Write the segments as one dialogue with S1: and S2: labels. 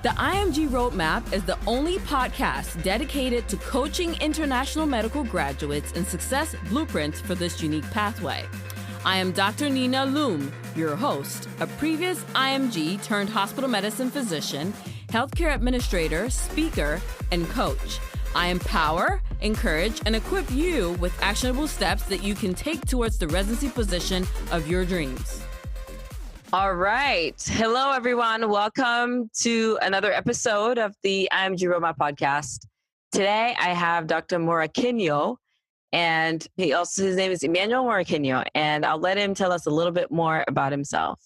S1: The IMG Roadmap is the only podcast dedicated to coaching international medical graduates in success blueprints for this unique pathway. I am Dr. Nina Loom, your host, a previous IMG turned hospital medicine physician, healthcare administrator, speaker, and coach. I empower, encourage, and equip you with actionable steps that you can take towards the residency position of your dreams. All right. Hello, everyone. Welcome to another episode of the IMG Roadmap podcast. Today, I have Dr. Morakinyo, and his name is Emmanuel Morakinyo, and I'll let him tell us a little bit more about himself.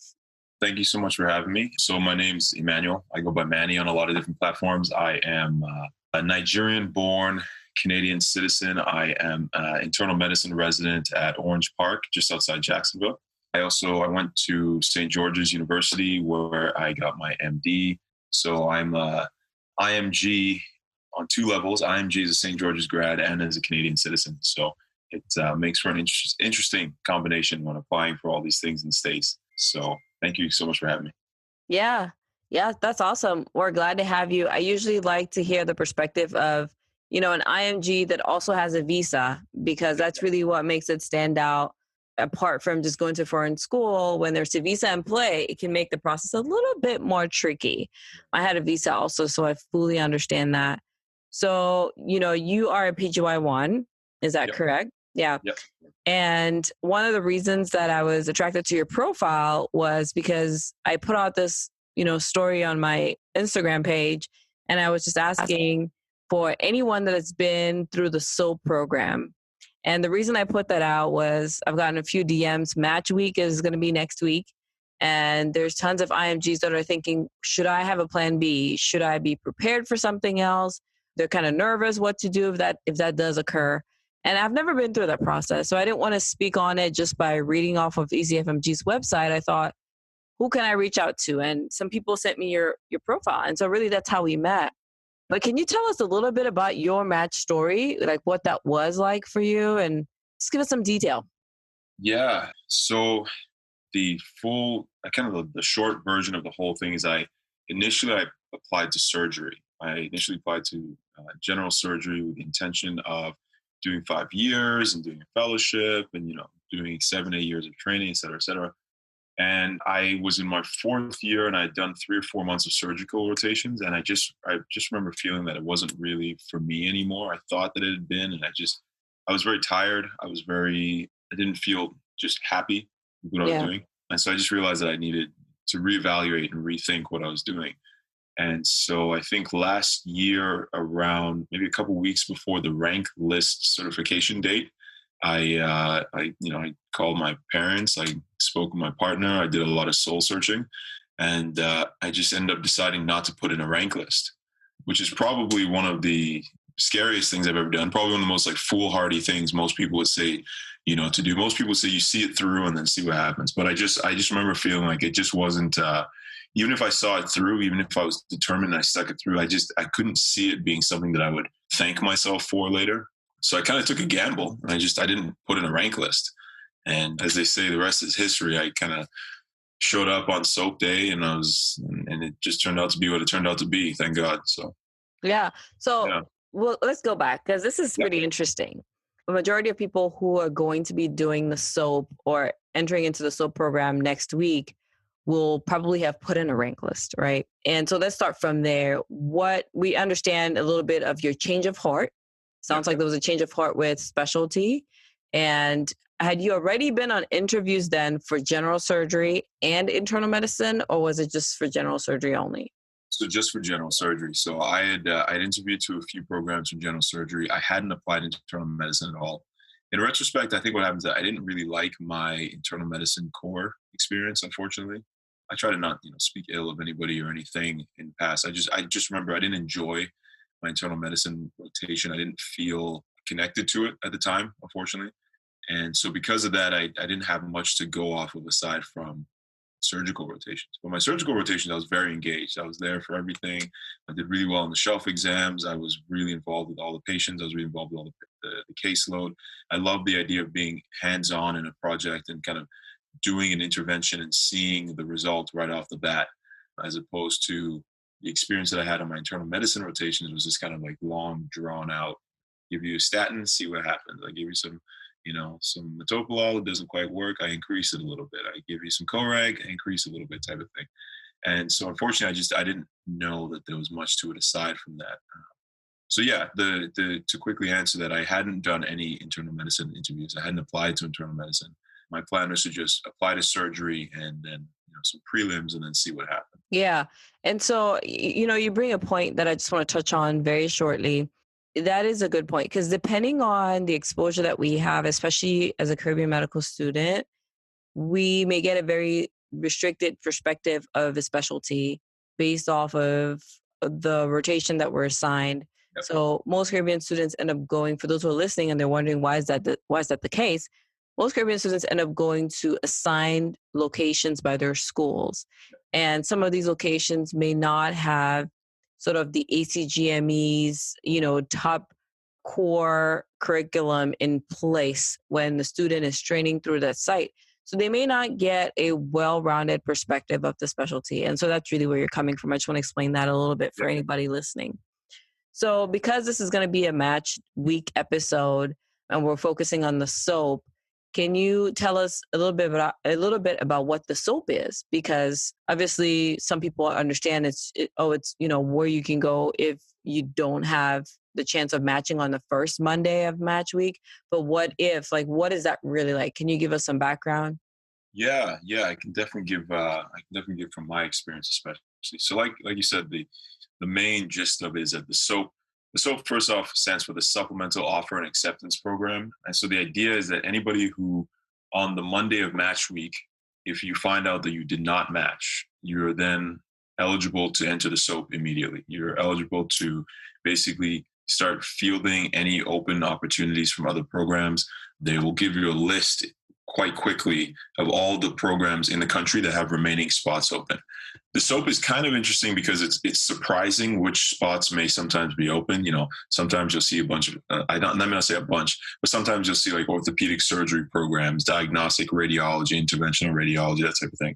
S2: Thank you so much for having me. So my name's Emmanuel. I go by Manny on a lot of different platforms. I am a Nigerian-born Canadian citizen. I am an internal medicine resident at Orange Park, just outside Jacksonville. I went to St. George's University where I got my MD. So I'm a IMG on two levels. IMG is a St. George's grad and as a Canadian citizen. So it makes for an interesting combination when applying for all these things in the States. So thank you so much for having me.
S1: Yeah, that's awesome. We're glad to have you. I usually like to hear the perspective of, an IMG that also has a visa, because that's really what makes it stand out. Apart from just going to foreign school, when there's a visa in play, it can make the process a little bit more tricky. I had a visa also, so I fully understand that. So, you are a PGY1, is that correct? Yeah.
S2: Yep.
S1: And one of the reasons that I was attracted to your profile was because I put out this, story on my Instagram page, and I was just asking for anyone that has been through the SOAP program. And the reason I put that out was I've gotten a few DMs. Match week is going to be next week. And there's tons of IMGs that are thinking, should I have a plan B? Should I be prepared for something else? They're kind of nervous what to do if that does occur. And I've never been through that process. So I didn't want to speak on it just by reading off of EasyFMG's website. I thought, who can I reach out to? And some people sent me your profile. And so really that's how we met. But can you tell us a little bit about your match story, like what that was like for you, and just give us some detail?
S2: Yeah. So the short version of the whole thing is I applied to surgery. I initially applied to general surgery with the intention of doing 5 years and doing a fellowship and, doing 7-8 years of training, et cetera, et cetera. And I was in my 4th year and I'd done 3 or 4 months of surgical rotations. And I just remember feeling that it wasn't really for me anymore. I thought that it had been, and I was very tired. I didn't feel just happy with what I was doing. And so I just realized that I needed to reevaluate and rethink what I was doing. And so I think last year, around maybe a couple of weeks before the rank list certification date, I called my parents. I spoke with my partner. I did a lot of soul searching, and I just ended up deciding not to put in a rank list, which is probably one of the scariest things I've ever done. Probably one of the most foolhardy things most people would say, to do. Most people say you see it through and then see what happens. But I just remember feeling like it just wasn't. Even if I saw it through, even if I was determined and I stuck it through, I couldn't see it being something that I would thank myself for later. So I kind of took a gamble, and I didn't put in a rank list. And as they say, the rest is history. I kind of showed up on SOAP day, and it just turned out to be what it turned out to be. Thank God. So
S1: yeah. Well, let's go back, because this is pretty interesting. The majority of people who are going to be doing the SOAP or entering into the SOAP program next week will probably have put in a rank list, right? And so let's start from there. What we understand a little bit of your change of heart. Sounds like there was a change of heart with specialty. And had you already been on interviews then for general surgery and internal medicine, or was it just for general surgery only?
S2: So just for general surgery. So I'd interviewed to a few programs for general surgery. I hadn't applied to internal medicine at all. In retrospect, I think what happens is that I didn't really like my internal medicine core experience, unfortunately. I try to not, speak ill of anybody or anything in the past. I just remember I didn't enjoy my internal medicine rotation. I didn't feel connected to it at the time, unfortunately. And so because of that, I didn't have much to go off of aside from surgical rotations. But my surgical rotations, I was very engaged. I was there for everything. I did really well on the shelf exams. I was really involved with all the patients. I was really involved with all the caseload. I love the idea of being hands-on in a project and kind of doing an intervention and seeing the result right off the bat, as opposed to the experience that I had on my internal medicine rotations was just kind of like long, drawn out. Give you a statin, see what happens. I give you some, some metoprolol. It doesn't quite work. I increase it a little bit. I give you some Coreg, I increase a little bit, type of thing. And so, unfortunately, I didn't know that there was much to it aside from that. So yeah, to quickly answer that, I hadn't done any internal medicine interviews. I hadn't applied to internal medicine. My plan was to just apply to surgery and then some prelims and then see what happened.
S1: Yeah. And so, you bring a point that I just want to touch on very shortly. That is a good point, because depending on the exposure that we have, especially as a Caribbean medical student, we may get a very restricted perspective of a specialty based off of the rotation that we're assigned.
S2: Yep.
S1: So most Caribbean students end up going, for those who are listening and they're wondering why is that the case, most Caribbean students end up going to assigned locations by their schools. And some of these locations may not have sort of the ACGME's, top core curriculum in place when the student is training through that site. So they may not get a well-rounded perspective of the specialty. And so that's really where you're coming from. I just want to explain that a little bit for anybody listening. So because this is going to be a match week episode and we're focusing on the SOAP, can you tell us a little bit about what the SOAP is? Because obviously some people understand it's where you can go if you don't have the chance of matching on the first Monday of match week. But what if, what is that really like? Can you give us some background?
S2: Yeah, I can definitely give from my experience, especially. So like you said, the main gist of it is that the SOAP first off stands for the Supplemental Offer and Acceptance Program. And so the idea is that anybody who on the Monday of match week, if you find out that you did not match, you're then eligible to enter the SOAP immediately. You're eligible to basically start fielding any open opportunities from other programs. They will give you a list quite quickly of all the programs in the country that have remaining spots open. The SOAP is kind of interesting because it's surprising which spots may sometimes be open. Sometimes you'll see a bunch of, I'm not going to say a bunch, but sometimes you'll see like orthopedic surgery programs, diagnostic radiology, interventional radiology, that type of thing.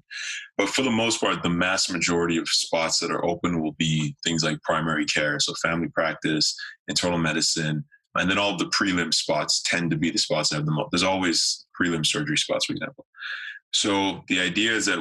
S2: But for the most part, the mass majority of spots that are open will be things like primary care, so family practice, internal medicine, and then all of the prelim spots tend to be the spots that have the most. There's always prelim surgery spots, for example. So the idea is that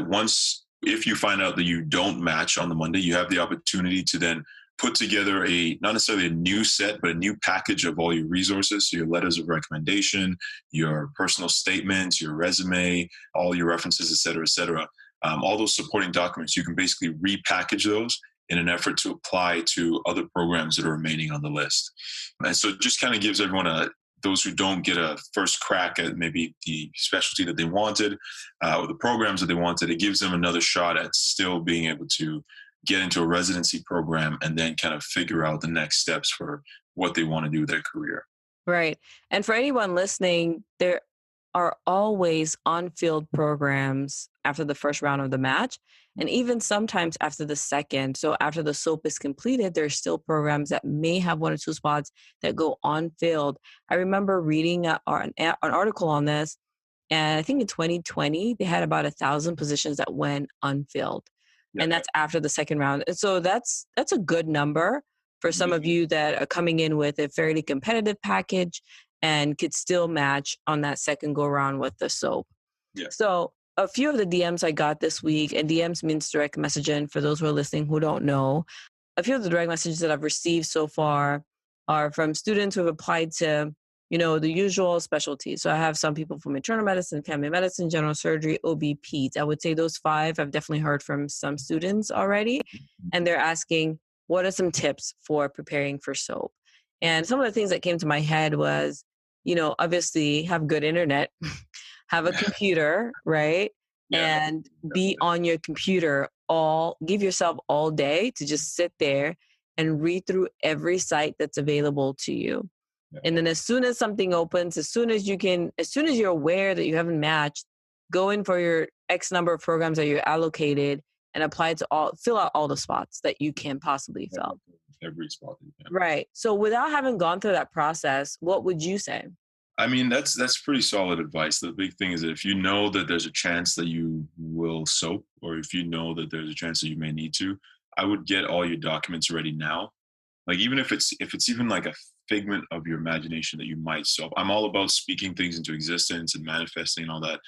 S2: if you find out that you don't match on the Monday, you have the opportunity to then put together not necessarily a new set, but a new package of all your resources. So your letters of recommendation, your personal statements, your resume, all your references, et cetera, et cetera. All those supporting documents, you can basically repackage those in an effort to apply to other programs that are remaining on the list. And so it just kind of gives everyone those who don't get a first crack at maybe the specialty that they wanted or the programs that they wanted, it gives them another shot at still being able to get into a residency program and then kind of figure out the next steps for what they want to do with their career.
S1: Right. And for anyone listening, there are always on-field programs after the first round of the match, and even sometimes after the second. So after the SOAP is completed, there's still programs that may have one or two spots that go on-field. I remember reading an article on this, and I think in 2020, they had about 1,000 positions that went unfilled. Yeah. And that's after the second round. And so that's a good number for some of you that are coming in with a fairly competitive package and could still match on that second go around with the SOAP.
S2: Yeah.
S1: So a few of the DMs I got this week, and DMs means direct messaging for those who are listening who don't know, a few of the direct messages that I've received so far are from students who have applied to, the usual specialties. So I have some people from internal medicine, family medicine, general surgery, OB, peds. I would say those 5 I've definitely heard from some students already. And they're asking, what are some tips for preparing for SOAP? And some of the things that came to my head was, obviously have good internet, have a computer, right? Yeah. And be on your computer give yourself all day to just sit there and read through every site that's available to you. Yeah. And then as soon as something opens, as soon as you're aware that you haven't matched, go in for your X number of programs that you're allocated and fill out all the spots that you can possibly fill.
S2: Every spot that you can.
S1: Right. So without having gone through that process, what would you say?
S2: I mean, that's pretty solid advice. The big thing is that if you know that there's a chance that you will SOAP, or if you know that there's a chance that you may need to, I would get all your documents ready now. Like even if it's even like a figment of your imagination that you might soap. I'm all about speaking things into existence and manifesting and all that.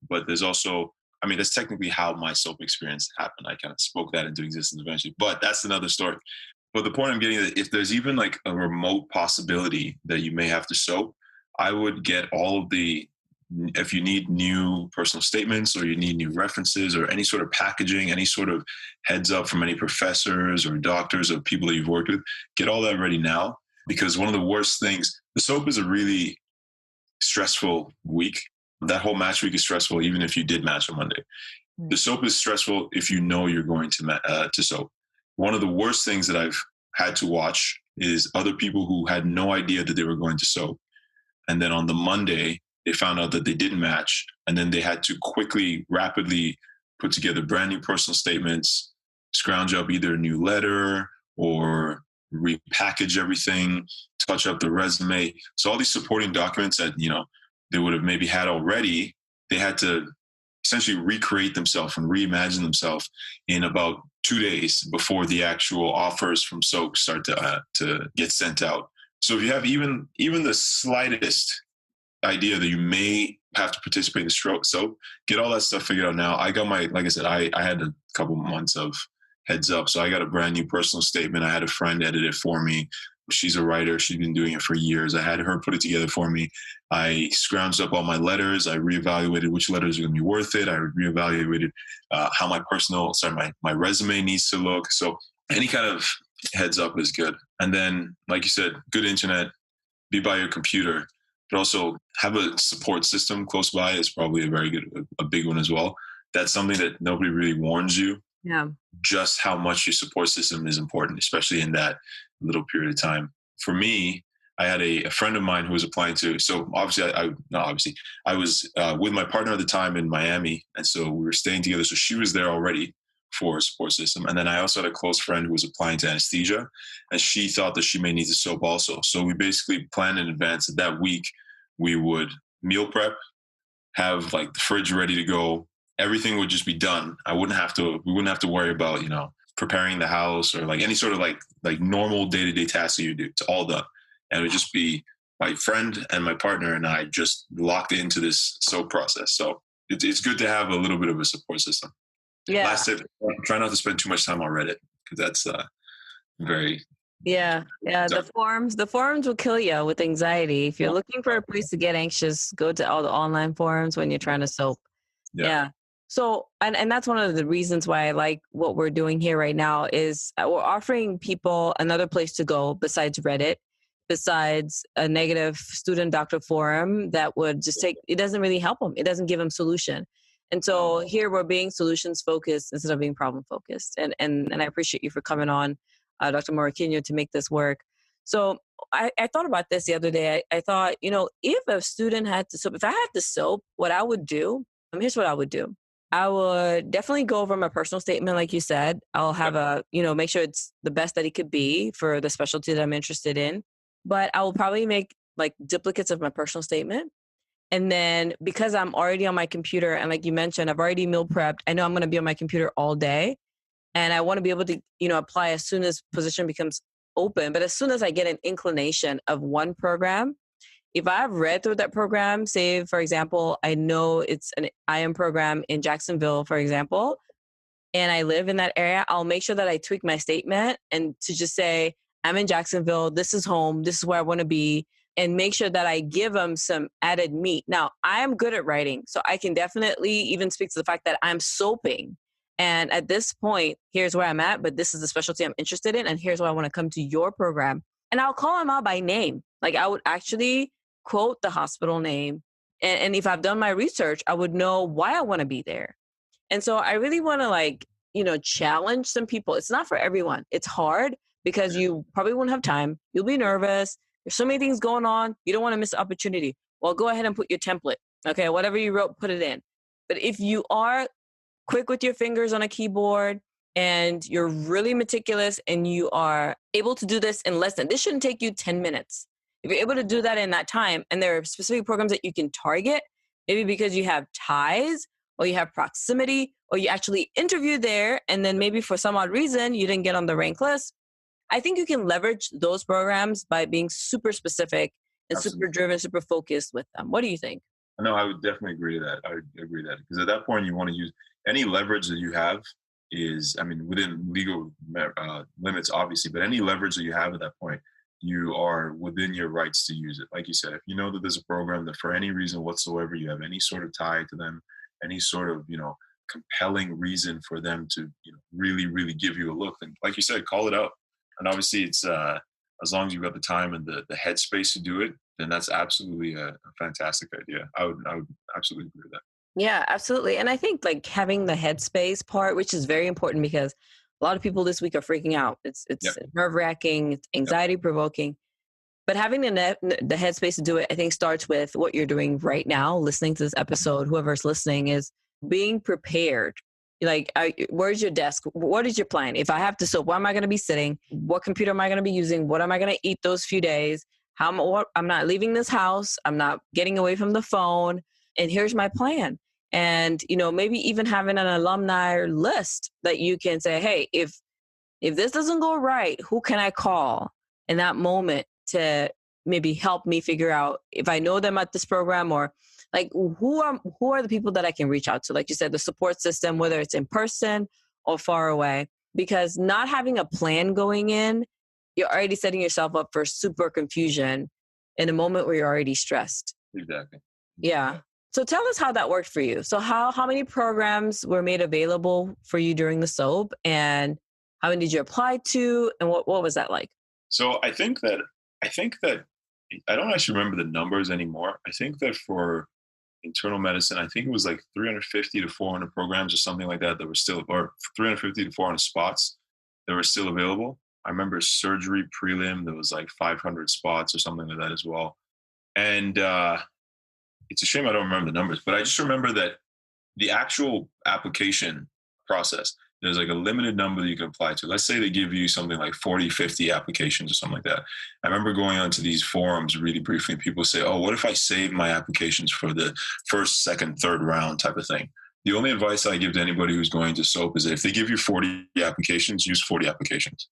S2: But there's also, I mean, that's technically how my soap experience happened. I kind of spoke that into existence eventually, but that's another story. But the point I'm getting is, if there's even like a remote possibility that you may have to soap, I would get all of the, if you need new personal statements or you need new references or any sort of packaging, any sort of heads up from any professors or doctors or people that you've worked with, get all that ready now. Because one of the worst things, the soap is a really stressful week. That whole match week is stressful, even if you did match on Monday. The soap is stressful if you know you're going to soap. One of the worst things that I've had to watch is other people who had no idea that they were going to soap. And then on the Monday, they found out that they didn't match. And then they had to quickly, rapidly put together brand new personal statements, scrounge up either a new letter or repackage everything, touch up the resume. So all these supporting documents that, they would have maybe had already, they had to essentially recreate themselves and reimagine themselves in about 2 days before the actual offers from SOAP start to get sent out. So if you have even the slightest idea that you may have to participate in the SOAP, get all that stuff figured out now. I got like I said, I had a couple months of heads up. So I got a brand new personal statement. I had a friend edit it for me. She's a writer. She's been doing it for years. I had her put it together for me. I scrounged up all my letters. I reevaluated which letters are going to be worth it. I reevaluated how my resume needs to look. So any kind of heads up is good. And then, like you said, good internet, be by your computer, but also have a support system close by is probably a big one as well. That's something that nobody really warns you.
S1: Yeah.
S2: Just how much your support system is important, especially in that period of time. For me, I had a friend of mine who was applying to, so obviously, I was with my partner at the time in Miami. And so we were staying together. So she was there already for a support system. And then I also had a close friend who was applying to anesthesia, and she thought that she may need to soap also. So we basically planned in advance that week we would meal prep, have like the fridge ready to go. Everything would just be done. We wouldn't have to worry about, preparing the house or like any sort of like normal day-to-day tasks that you do. It's all done. And it would just be my friend and my partner and I just locked into this soap process. So it's good to have a little bit of a support system.
S1: Yeah.
S2: Last tip, try not to spend too much time on Reddit, because that's very...
S1: Yeah. The forums will kill you with anxiety. If you're looking for a place to get anxious, go to all the online forums when you're trying to soap. Yeah. So, and that's one of the reasons why I like what we're doing here right now is we're offering people another place to go besides Reddit, besides a negative student doctor forum that would just it doesn't really help them. It doesn't give them solution. And so here we're being solutions focused instead of being problem focused. And I appreciate you for coming on, Dr. Morakinyo, to make this work. So I thought about this the other day. I thought, if a student had to soap, if I had to soap, what I would do, here's what I would do. I would definitely go over my personal statement, like you said. I'll have make sure it's the best that it could be for the specialty that I'm interested in. But I will probably make like duplicates of my personal statement. And then because I'm already on my computer, and like you mentioned, I've already meal prepped, I know I'm going to be on my computer all day. And I want to be able to, apply as soon as position becomes open. But as soon as I get an inclination of one program, if I've read through that program, say, for example, I know it's an IM program in Jacksonville, for example, and I live in that area, I'll make sure that I tweak my statement and to just say, I'm in Jacksonville, this is home, this is where I want to be, and make sure that I give them some added meat. Now, I am good at writing, so I can definitely even speak to the fact that I'm soaping. And at this point, here's where I'm at, but this is the specialty I'm interested in, and here's why I want to come to your program. And I'll call them out by name. Like I would actually quote the hospital name. And if I've done my research, I would know why I want to be there. And so I really want to challenge some people. It's not for everyone. It's hard because you probably won't have time. You'll be nervous. There's so many things going on. You don't want to miss the opportunity. Well, go ahead and put your template. Okay, whatever you wrote, put it in. But if you are quick with your fingers on a keyboard and you're really meticulous and you are able to do this in this shouldn't take you 10 minutes. If you're able to do that in that time, and there are specific programs that you can target, maybe because you have ties or you have proximity, or you actually interview there, and then maybe for some odd reason you didn't get on the rank list. I think you can leverage those programs by being super specific and
S2: Absolutely.
S1: super driven, super focused with them. What do you think?
S2: No, I would definitely agree to that. I would agree to that because at that point you want to use any leverage that you have is, I mean, within legal limits, obviously, but any leverage that you have at that point, you are within your rights to use it. Like you said, if you know that there's a program that for any reason whatsoever, you have any sort of tie to them, any sort of, compelling reason for them to, really, really give you a look, then like you said, call it out. And obviously it's, as long as you've got the time and the headspace to do it, then that's absolutely a fantastic idea. I would absolutely agree with that.
S1: Yeah, absolutely. And I think like having the headspace part, which is very important because a lot of people this week are freaking out.
S2: Yep.
S1: It's nerve wracking, it's
S2: Yep.
S1: anxiety provoking. But having the headspace to do it, I think starts with what you're doing right now. Listening to this episode, whoever's listening is being prepared. Like, where's your desk? What is your plan? If I have to, so where am I going to be sitting? What computer am I going to be using? What am I going to eat those few days? I'm not leaving this house. I'm not getting away from the phone. And here's my plan. And, maybe even having an alumni list that you can say, hey, if this doesn't go right, who can I call in that moment to maybe help me figure out if I know them at this program, or like who are the people that I can reach out to? Like you said, the support system, whether it's in person or far away, because not having a plan going in, you're already setting yourself up for super confusion in a moment where you're already stressed.
S2: Exactly.
S1: Yeah. So tell us how that worked for you. So how many programs were made available for you during the SOAP, and how many did you apply to, and what was that like?
S2: So I think that I don't actually remember the numbers anymore. I think that for internal medicine, I think it was like 350 to 400 programs or something like that were still, or 350 to 400 spots that were still available. I remember surgery prelim, there was like 500 spots or something like that as well. And it's a shame I don't remember the numbers, but I just remember that the actual application process, there's like a limited number that you can apply to. Let's say they give you something like 40, 50 applications or something like that. I remember going onto these forums really briefly, and people say, oh, what if I save my applications for the first, second, third round type of thing? The only advice I give to anybody who's going to SOAP is that if they give you 40 applications, use 40 applications.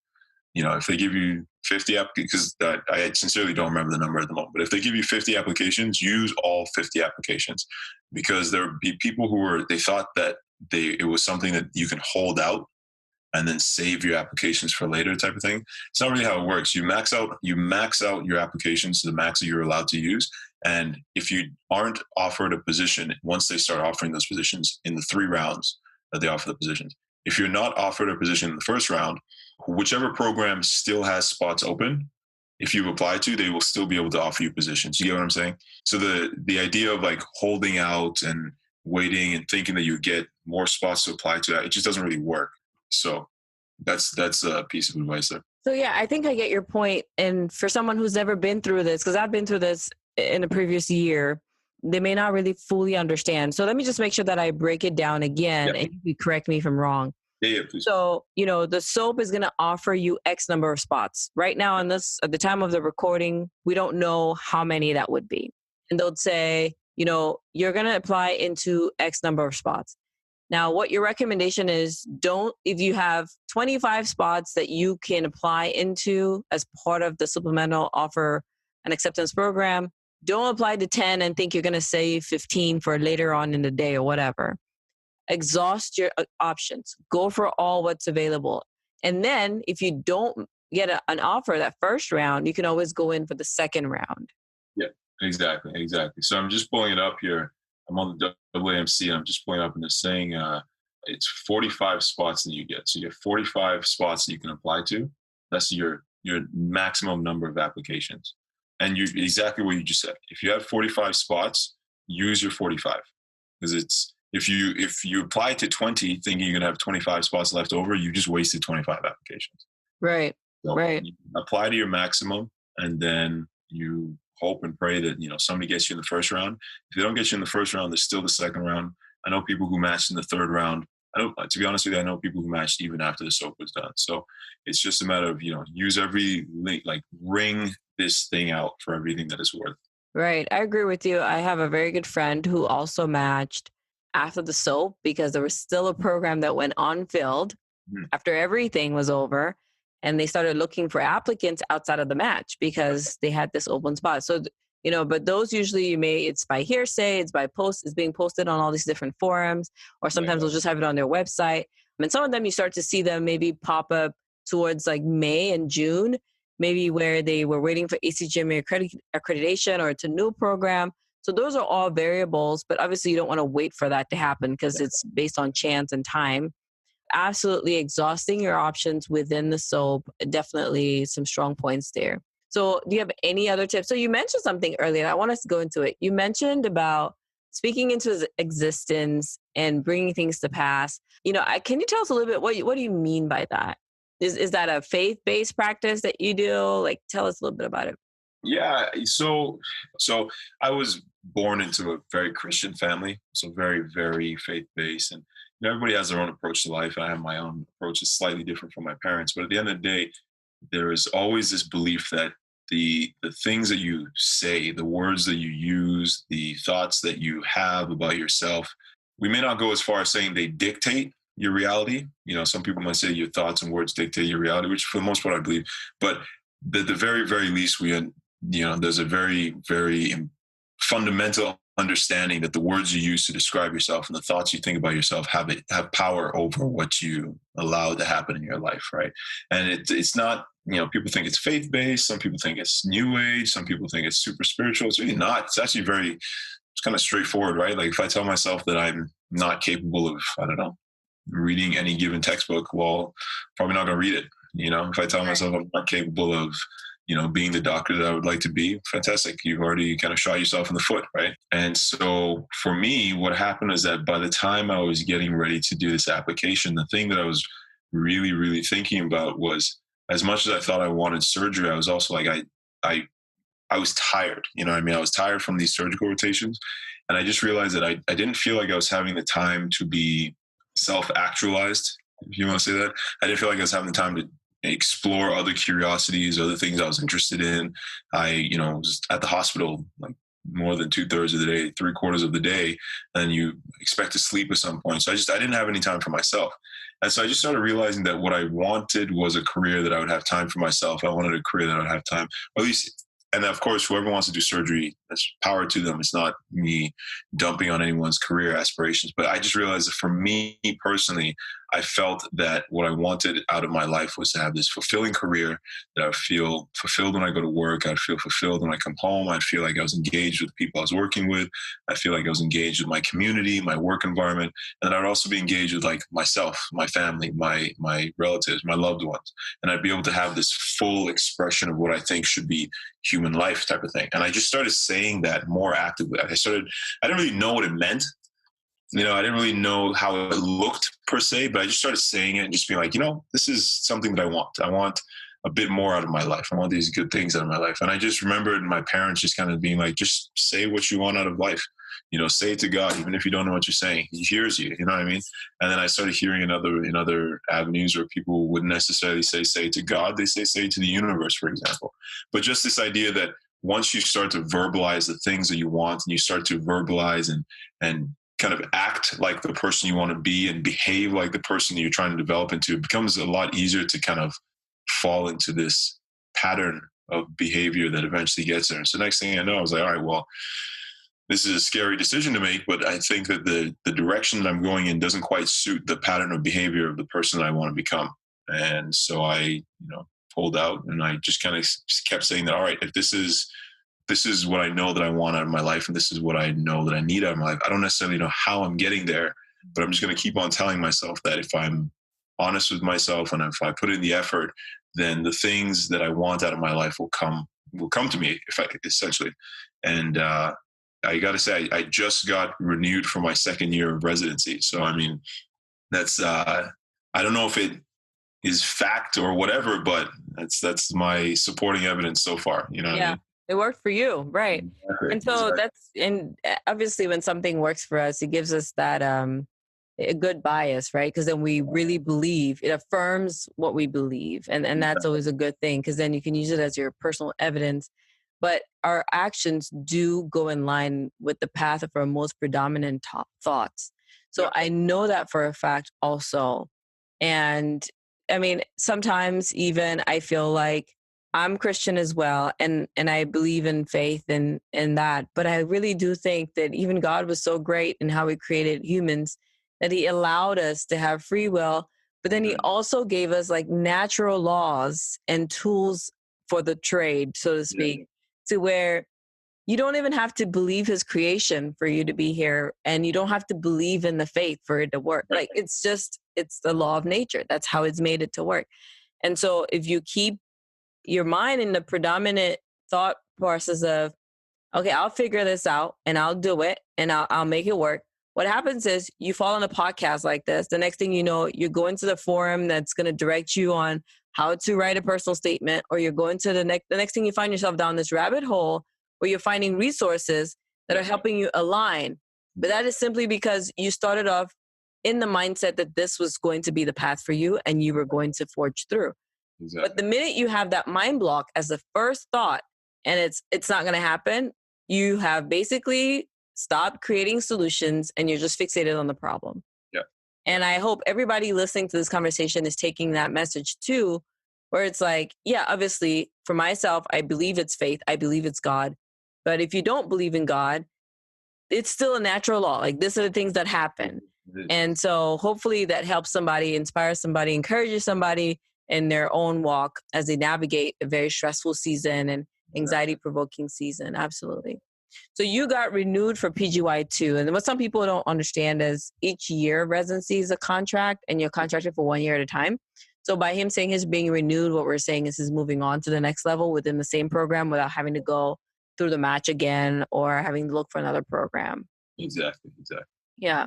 S2: If they give you 50 applications, because I sincerely don't remember the number at the moment, but if they give you 50 applications, use all 50 applications, because there would be people they thought that it was something that you can hold out and then save your applications for later type of thing. It's not really how it works. You max out your applications to the max that you're allowed to use. And if you aren't offered a position, once they start offering those positions in the 3 rounds that they offer the positions, if you're not offered a position in the first round, whichever program still has spots open, if you apply to, they will still be able to offer you positions. You get what I'm saying? So the idea of like holding out and waiting and thinking that you get more spots to apply to, it just doesn't really work. So that's a piece of advice there.
S1: So yeah, I think I get your point. And for someone who's never been through this, because I've been through this in a previous year, they may not really fully understand. So let me just make sure that I break it down again, and you correct me if I'm wrong.
S2: Yeah, please.
S1: So, the SOAP is going to offer you X number of spots. Right now at the time of the recording, we don't know how many that would be. And they'll say, you're going to apply into X number of spots. Now, what your recommendation is, if you have 25 spots that you can apply into as part of the supplemental offer and acceptance program, don't apply to 10 and think you're going to save 15 for later on in the day or whatever. Exhaust your options. Go for all what's available. And then if you don't get an offer that first round, you can always go in for the second round.
S2: Yeah, exactly. So I'm just pulling it up here. I'm on the WAMC and I'm just pulling it up, and they're saying it's 45 spots that you get. So you have 45 spots that you can apply to. That's your maximum number of applications. And you exactly what you just said. If you have 45 spots, use your 45, because if you apply to 20 thinking you're going to have 25 spots left over, you just wasted 25 applications.
S1: Right.
S2: So
S1: right.
S2: You apply to your maximum, and then you hope and pray that somebody gets you in the first round. If they don't get you in the first round, there's still the second round. I know people who matched in the third round. To be honest with you, I know people who matched even after the SOAP was done. So it's just a matter of use every link, like ring this thing out for everything that it's worth.
S1: Right. I agree with you. I have a very good friend who also matched. after the SOAP because there was still a program that went unfilled after everything was over. And they started looking for applicants outside of the match because they had this open spot. So, but those usually it's by hearsay, it's by it's being posted on all these different forums, or sometimes they'll just have it on their website. And some of them you start to see them maybe pop up towards like May and June, maybe where they were waiting for ACGMA accreditation or it's a new program. So those are all variables, but obviously you don't want to wait for that to happen because it's based on chance and time. Absolutely exhausting your options within the SOAP. Definitely some strong points there. So do you have any other tips? So you mentioned something earlier. I want us to go into it. You mentioned about speaking into existence and bringing things to pass. Can you tell us a little bit, what do you mean by that? Is that a faith-based practice that you do? Like, tell us a little bit about it.
S2: Yeah. So I was born into a very Christian family, so very, very faith-based. And everybody has their own approach to life. I have my own approach. It's slightly different from my parents. But at the end of the day, there is always this belief that the things that you say, the words that you use, the thoughts that you have about yourself, we may not go as far as saying they dictate your reality. Some people might say your thoughts and words dictate your reality, which for the most part I believe. But at the very, very least, there's a very, very fundamental understanding that the words you use to describe yourself and the thoughts you think about yourself have power over what you allow to happen in your life, right? And it's not, people think it's faith-based, some people think it's new age, some people think it's super spiritual. It's really not. It's actually it's kind of straightforward, right? Like if I tell myself that I'm not capable of, I don't know, reading any given textbook, well, probably not going to read it. If I tell myself I'm not capable of being the doctor that I would like to be, fantastic. You've already kind of shot yourself in the foot, right? And so for me, what happened is that by the time I was getting ready to do this application, the thing that I was really, really thinking about was, as much as I thought I wanted surgery, I was also like, I was tired. I was tired from these surgical rotations. And I just realized that I didn't feel like I was having the time to be self-actualized, if you want to say that. I didn't feel like I was having the time to explore other curiosities, other things I was interested in. I, was at the hospital like more than 2/3 of the day, 3/4 of the day, and you expect to sleep at some point. So I didn't have any time for myself. And so I just started realizing that what I wanted was a career that I would have time for myself. I wanted a career that I would have time, or at least, and of course, whoever wants to do surgery, that's power to them. It's not me dumping on anyone's career aspirations. But I just realized that for me personally, I felt that what I wanted out of my life was to have this fulfilling career that I would feel fulfilled when I go to work. I'd feel fulfilled when I come home. I'd feel like I was engaged with the people I was working with. I feel like I was engaged with my community, my work environment. And I'd also be engaged with like myself, my family, my relatives, my loved ones. And I'd be able to have this full expression of what I think should be human life type of thing. And I just started saying that more actively. I didn't really know what it meant. I didn't really know how it looked per se, but I just started saying it and just being like, this is something that I want. I want a bit more out of my life. I want these good things out of my life. And I just remembered my parents just kind of being like, just say what you want out of life. Say it to God, even if you don't know what you're saying. He hears you, you know what I mean? And then I started hearing in other avenues where people wouldn't necessarily say it to God. They say it to the universe, for example. But just this idea that once you start to verbalize the things that you want and you start to verbalize and kind of act like the person you want to be and behave like the person that you're trying to develop into, it becomes a lot easier to kind of fall into this pattern of behavior that eventually gets there. And so next thing I know, I was like, all right, well, this is a scary decision to make, but I think that the direction that I'm going in doesn't quite suit the pattern of behavior of the person that I want to become. And so I, pulled out, and I just kind of kept saying that, all right, if this is what I know that I want out of my life, and this is what I know that I need out of my life, I don't necessarily know how I'm getting there, but I'm just going to keep on telling myself that if I'm honest with myself and if I put in the effort, then the things that I want out of my life will come to me, essentially. And I got to say, I just got renewed for my second year of residency. So, I mean, that's, I don't know if it is fact or whatever, but that's my supporting evidence so far. You know what I mean?
S1: It worked for you. Right.
S2: Exactly.
S1: And so and obviously when something works for us, it gives us that, a good bias, right? Because then we really believe, it affirms what we believe. And that's always a good thing, because then you can use it as your personal evidence. But our actions do go in line with the path of our most predominant thoughts. So I know that for a fact also. And I mean, sometimes even I feel like I'm Christian as well, and I believe in faith and that. But I really do think that even God was so great in how he created humans that he allowed us to have free will, but then he also gave us like natural laws and tools for the trade, so to speak, to where you don't even have to believe his creation for you to be here, and you don't have to believe in the faith for it to work. Like it's the law of nature. That's how it's made it to work. And so if you keep your mind in the predominant thought process of, okay, I'll figure this out and I'll do it and I'll make it work. What happens is you fall on a podcast like this. The next thing you know, you're going to the forum that's going to direct you on how to write a personal statement, or you're going to the next thing you find yourself down this rabbit hole where you're finding resources that are helping you align. But that is simply because you started off in the mindset that this was going to be the path for you and you were going to forge through. Exactly. But the minute you have that mind block as the first thought and it's not going to happen, you have basically stopped creating solutions and you're just fixated on the problem.
S2: Yeah.
S1: And I hope everybody listening to this conversation is taking that message too, where it's like, yeah, obviously for myself, I believe it's faith. I believe it's God. But if you don't believe in God, it's still a natural law. Like, these are the things that happen. And so hopefully that helps somebody, inspires somebody, encourages somebody in their own walk as they navigate a very stressful season and anxiety-provoking season. Absolutely. So you got renewed for PGY2. And what some people don't understand is each year of residency is a contract, and you're contracted for 1 year at a time. So by him saying he's being renewed, what we're saying is he's moving on to the next level within the same program without having to go through the match again or having to look for another program.
S2: Exactly.
S1: Yeah.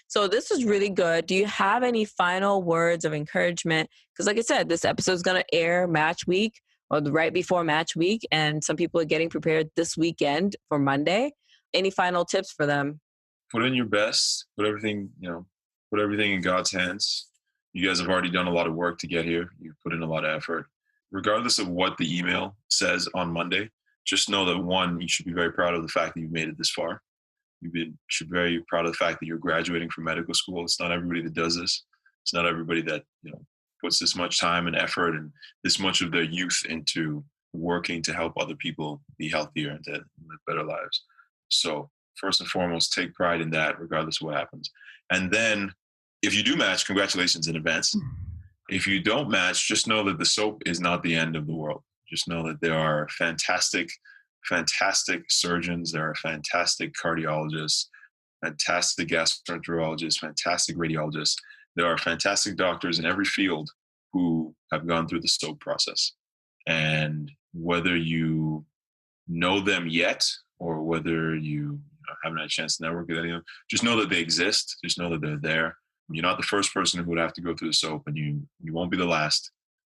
S1: So this is really good. Do you have any final words of encouragement? Because like I said, this episode is going to air match week or right before match week. And some people are getting prepared this weekend for Monday. Any final tips for them?
S2: Put in your best, put everything in God's hands. You guys have already done a lot of work to get here. You've put in a lot of effort. Regardless of what the email says on Monday, just know that one, you should be very proud of the fact that you've made it this far. Should be very proud of the fact that you're graduating from medical school. It's not everybody that does this. It's not everybody that, puts this much time and effort and this much of their youth into working to help other people be healthier and to live better lives. So first and foremost, take pride in that regardless of what happens. And then if you do match, congratulations in advance. If you don't match, just know that the SOAP is not the end of the world. Just know that there are fantastic surgeons. There are fantastic cardiologists, fantastic gastroenterologists, fantastic radiologists. There are fantastic doctors in every field who have gone through the SOAP process. And whether you know them yet or whether you haven't had a chance to network with any of them, just know that they exist. Just know that they're there. You're not the first person who would have to go through the SOAP, and you won't be the last.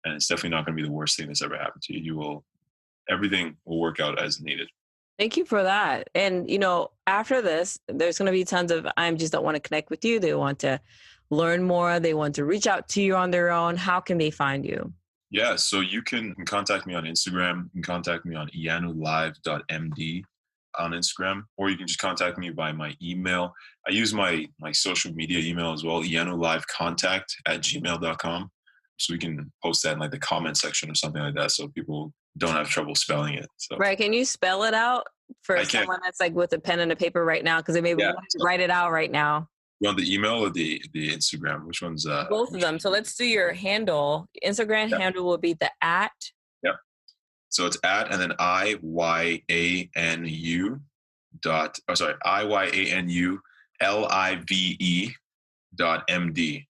S2: And it's definitely not going to be the worst thing that's ever happened to you. Everything will work out as needed.
S1: Thank you for that. And, after this, there's going to be tons of IMGs that want to connect with you. They want to learn more. They want to reach out to you on their own. How can they find you?
S2: Yeah, so you can contact me on Instagram. You can contact me on ianulive.md on Instagram, or you can just contact me by my email. I use my social media email as well, ianulivecontact@gmail.com. So we can post that in like the comment section or something like that, so people don't have trouble spelling it. So.
S1: Right. Can you spell it out for someone that's like with a pen and a paper right now? Because they maybe want to write it out right now.
S2: You want the email or the Instagram? Which one's
S1: both of them? So let's do your handle. Instagram handle will be the @
S2: Yeah. So it's @ and then IYANULIVE.MD.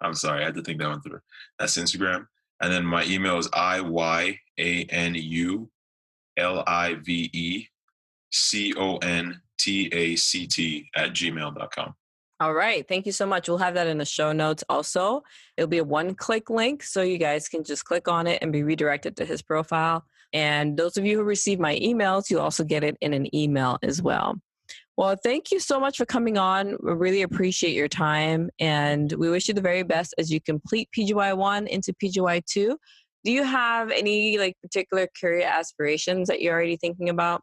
S2: I'm sorry, I had to think that one through. That's Instagram. And then my email is IYANULIVECONTACT@gmail.com.
S1: All right. Thank you so much. We'll have that in the show notes also. It'll be a one-click link, so you guys can just click on it and be redirected to his profile. And those of you who receive my emails, you also get it in an email as well. Well, thank you so much for coming on. We really appreciate your time, and we wish you the very best as you complete PGY1 into PGY2. Do you have any particular career aspirations that you're already thinking about?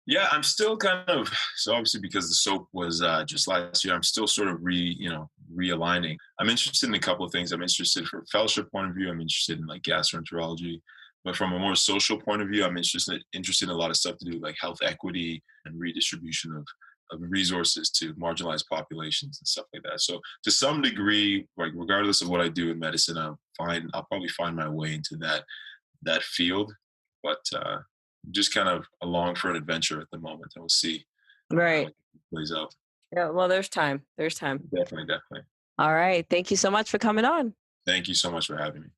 S2: Yeah, I'm still kind of, so obviously because the soap was just last year, I'm still sort of realigning. I'm interested in a couple of things. I'm interested for a fellowship point of view. I'm interested in like gastroenterology, but from a more social point of view, I'm interested in a lot of stuff to do with like health equity and redistribution of resources to marginalized populations and stuff like that. So to some degree, like regardless of what I do in medicine, I'll probably find my way into that field. But just kind of along for an adventure at the moment, and we'll see how
S1: Right.
S2: it plays out.
S1: Yeah. Well, there's time. There's time.
S2: Definitely, definitely.
S1: All right. Thank you so much for coming on.
S2: Thank you so much for having me.